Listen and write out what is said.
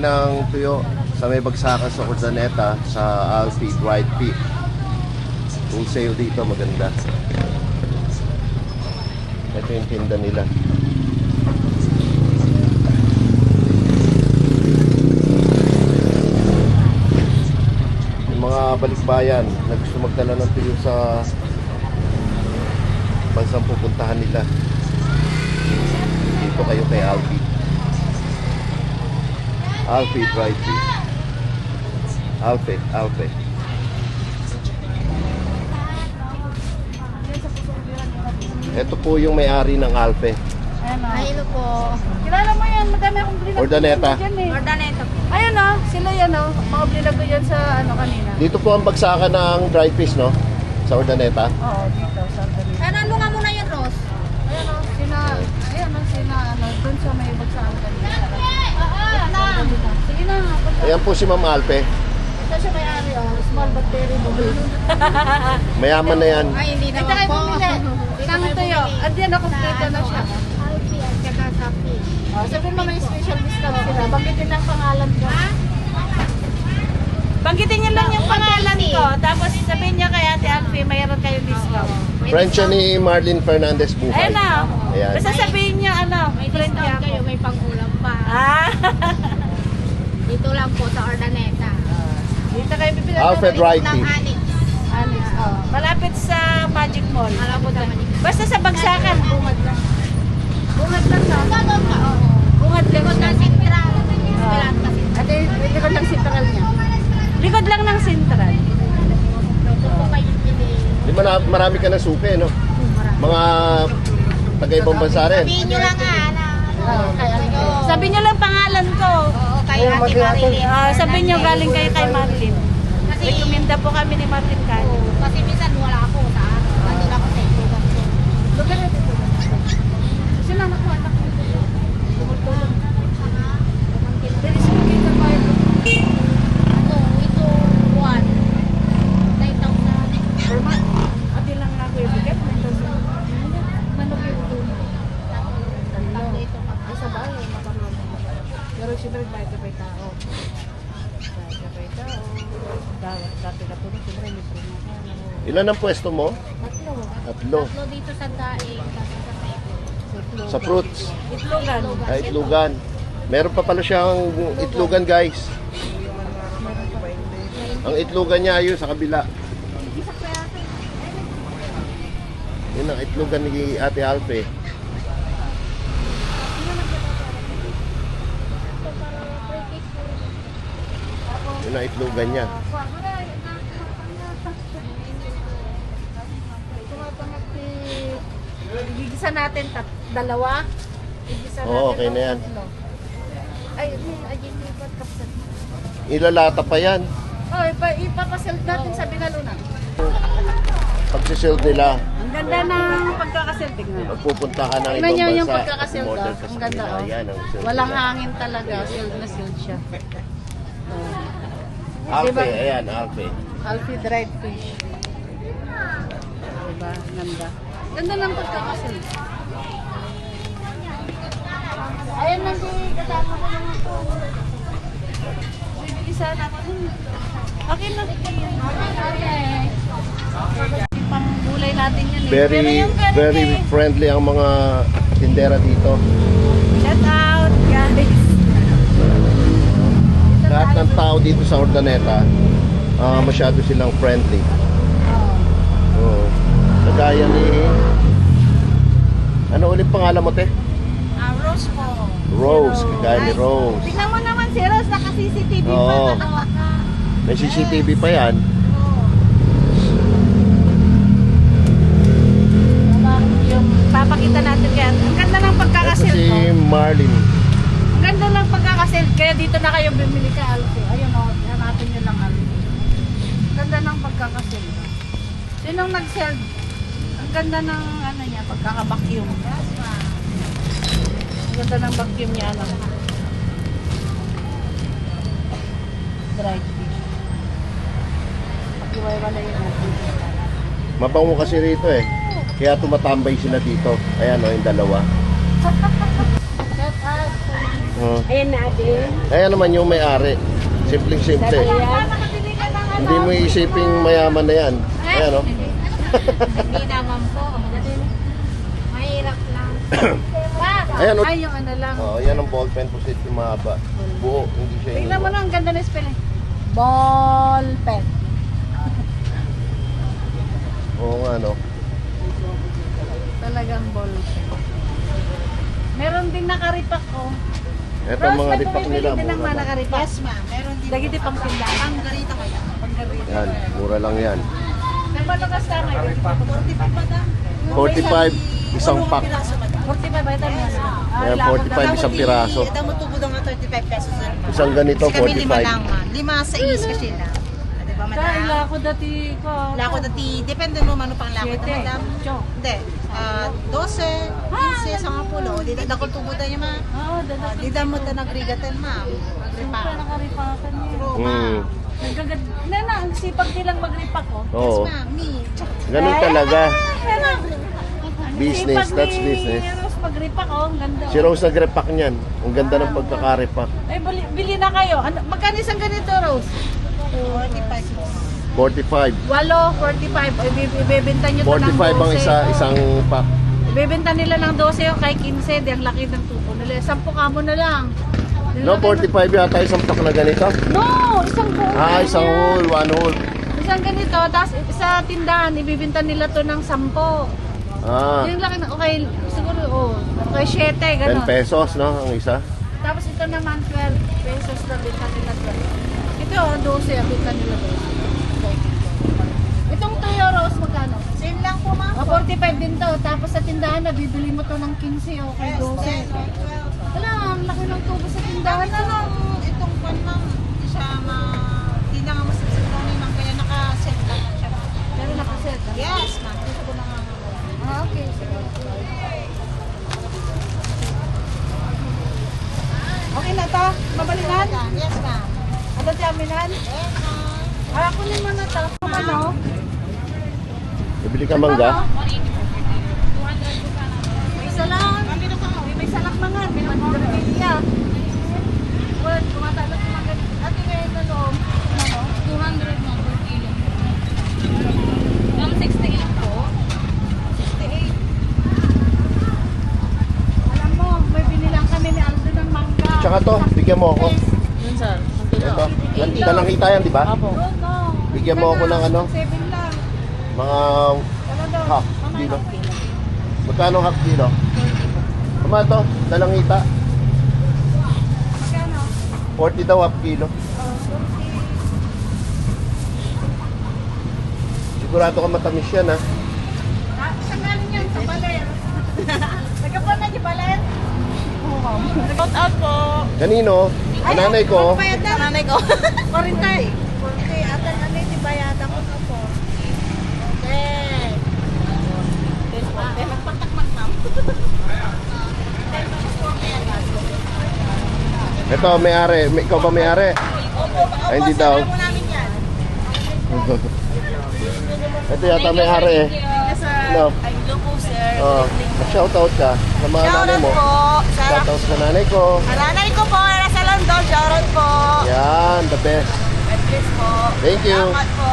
ng tuyo sa may bagsakan sa Urdaneta sa Alfie Dried Pea. Wholesale dito, maganda. Ito yung tinda nila. Yung mga balikbayan na gusto magdala ng tuyo sa bansang pupuntahan nila, dito kayo kay Alfie. Alfie Dried Pea. Alfie. Ito po yung may-ari ng Alfie. Ayun po. Kilala mo yan, madami akong blilag. Urdaneta. Urdaneta po. Ayun o, sila yan o. Mga blilag ko yan sa ano kanina. Dito po ang bagsakan ng dried fish, no? Sa Urdaneta. Oo, dito, sa Urdaneta. Ano, ano nga muna yun, Ros? Ayun o, doon sa may bagsakan kanina. Sige na, punta. Ayan po si Ma'am Alfie. Ito siya may-ari o, small but very bubble. Mayaman na yan. Ay, hindi Ito naman kayo po. bumili. Nang tuyo. At yan ako, kompleto na siya. Alfie at saka Safi. Oh, sabihin mo may special discount sila. Banggitin lang pangalan ko. Banggitin niyo lang yung pangalan ko. Tapos sabihin niyo kay Ate Alfie, mayroon kayong discount. Friend siya ni Marlene Fernandez Buhay. Ayun na. Ayan. Basta sabihin niyo ano. May friend niya discount ako. kayo, may pang-ulam pa. Ah. Dito lang po sa Urdaneta. Dito kayo bibili. Alfred Dried Ng Pea. Anix. Alex, oh. Malapit sa Magic Mall. Malapot naman yun. Basta sa Bagsakan, bungad lang. Bungad lang na. Doon ka, oo. Bungad lang Likod siya. ng Sentral. Esperanza Sentral. Ate, likod ng sentral niya. Likod lang ng sentral. Dito po kayo pili. Di ba marami ka na suke, no? Mga taga-ibang bansa rin. Sabihin nyo lang nga na. Sabi niyo lang pangalan ko. Oo, kay Ate Marilyn. Sabihin niyo galing kayo kay Marlene. Kasi, Rekomenda po kami ni Marlene Cano. kasi minsan wala ako sa ano. Nandun ako sa ito. Lugar na dito. Sila na po anak ko. Tumultulong. There is no kita pa ito. Ito, buwan. 9,000. Per month. Ati lang na ako ibigay. Manok yung tulo. Tatlo ito pa. Ay sa bahay, makamama. Pero siyempre kahit kapay tao. Dati na po na siyempre may prima. Ilan ang pwesto mo? Tatlo. Tatlo. Tatlo dito sa daing. Tapos sa Pego. Sa fruits. Itlogan. Itlogan. Meron pa pala siyang itlogan, guys. Ang itlogan niya ayun sa kabila. Yun ang itlogan ni Ate Alfie. Yun ang itlogan niya. Igigisa natin dalawa. Igigisa natin. Oo, okay na yan. tatlo. Ay, hindi pa kapsat. Ilalata pa yan. Oh, ipapaseld natin sa binalunan. Pag-shield nila, Ang ganda ng pagkakaseld. Tignan. magpupunta ka ng Tignan ibang niyo bansa. yung pagkakaseld. umorder ka Ang sa ganda. kanila. Oh. Yan ang shield Walang nila. hangin talaga. Sealed na sealed siya. Alfie, Diba? ayan, Alfie. Alfie dried fish. Diba? Ganda. Ganda ng pagkakaseld. Ayan na din. Kasama ko naman po. Bibili sana ako din. Akin na. Pang gulay natin yan eh. Pero yung ganun Very eh. friendly ang mga tindera dito. Shout out guys. Lahat ng tao dito sa Urdaneta, masyado silang friendly. Oo. Kagaya ni... Ano ulit pangalan mo, te? Rose po. Rose, kagaya ni Rose. Tingnan mo naman si Rose, naka-CCTV pa. Oo. Natawa ka. May CCTV pa yan. Yung papakita natin yan. Ang ganda ng Ito pagkakasel si ko. Marlene. Ang ganda ng pagkakasel. Kaya dito na kayo bumili ka, Alfie. Ayun o, hanapin nyo lang, Alfie. Ang ganda ng pagkakasel. Sinong nag-sell? Ang ganda ng ano niya, pagkakabacuum. Ang ganda ng vacuum niya, ano. Dried fish. Pag-iwaiwala yun natin. Mabango kasi rito eh. Kaya tumatambay sila dito. Ayan o, yung dalawa. Shout out. Oh. Ayan na din. Ayan naman yung may-ari. Simpleng-simple. Ayan. Nakabili ka ng Hindi mo iisiping mayaman na yan. Ayan o. Hindi naman po. Mahirap lang. Ayan o. Ay, yung ano lang. Oh, yan ang ballpen po sit yung mahaba. Buo, hindi siya Tingnan mo inuwa. na, ang ganda na spelling. Ball pen. Oo nga no. Talagang ball pen. Meron din nakaripak ko. Ito ang mga ripak nila. Din ang mga Mura lang. nakaripak. Yes, ma'am. Meron din. Lagi din pang tindahan. Panggarita kaya. Panggarita. Yan, mura lang yan. Nagmalakas na ngayon. 45 pa na. 45, isang pack. 45 ba ito? Ayan, 45 isang piraso. Ito mo tubo nga 35 pesos na naman. Isang ganito, Kasi kami lima 45. lang man. Lima sa is kasi na. Diba Kaya madam? ko dati ko. Lako dati, depende mo ano pang lako na madam. Chok. Hindi. 12, 15, 10. Di dakol tubo tayo ma. Oo, dada. Di damo ta nagrigatan ma'am. Magripa. Siyempre nakaripakan niya. True Hmm. ma'am. Nagagad. Nena, ang sipag nilang magripak ko. Yes Oo. ma'am, me. Ganun talaga. Nena. Business, sipag that's ni business. Rose magripak oh, ang ganda. Si Rose nag-repack niyan. Ang ganda ng pagkakarepack. Ay, bili na kayo. Ano, magkano isang ganito, Rose? 45 po. 45. Walo, 45. Ay, ibebenta nyo to ng 45 ang 12. isang pack. Ibebenta nila ng 12 yung kay 15. Di ang laki ng tubo nila. 10 kamo na lang. No, 45 yata isang pack na ganito. No, isang buo. Ah, isang hole, one hole. Isang ganito, tapos sa tindahan, ibibinta nila to ng 10. Ah, Yung laki na, okay, siguro, okay, 7, 10 gano'n. pesos, no? Ang isa. Tapos ito naman, 12 pesos na binta nila 12. Ito, 12, ang binta nila 12. Itong 2 euros, magkano? Same lang po ma'am. 45 din to. Tapos sa tindahan, nabibili mo to ng 15, okay, 12. Wala, ang laki ng tubo sa tindahan na lang. Itong pan ma'am, hindi siya hindi na nga masasip ni ma'am. Kaya naka-set lang siya ma'am. Pero nakaset. Yes ma'am, dito ko na nga. Ah, okay. Sige. Okay na to? Mabalinan? Yes ma'am. Ano ti aminan? Yes ma'am. Ah, kunin mo na to. Ano? Bibili ka mangga? May isa lang. May isa lang mga. May magdramilya. Well, tumatalak ng mga ganito. Ate, ngayon na loob. Ano? 200 mo per kilo. Ma'am, 68 po. 68. Alam mo, may binilang kami ni Aldo ng mangga. Tsaka to, bigyan mo ako. Yun, sir. Ito. Dalang kita yan, di ba? Doon, no. Bigyan mo ako ng ano? 7 lang. Mga Ano daw? half kilo. Magkano half kilo? Tama to, dalang kita. Magkano? 40 daw half kilo. Sigurado ka matamis yan, ha? Ah, saan galing yan? Sa Baler. Nagkapon na di Baler? Shout out po. Kanino? Nanay ko. Bayad na. Nanay ko. 40. 40. Atan ano di bayad ako na po. Okay. Nagpatakmak ma'am. Ito, may-ari. Ikaw ba may-ari? Ay, hindi daw. Opo namin yan. Ito yata may-ari eh. Yes sir. No. Ay, hello po sir. Oh, mag-shoutout ka sa mga nanay Shoutout mo. po. Shoutout sa nanay ko. Nanay ko po, nasa London. Shoutout po. Yan, the best. God bless po. Thank you. Salamat po.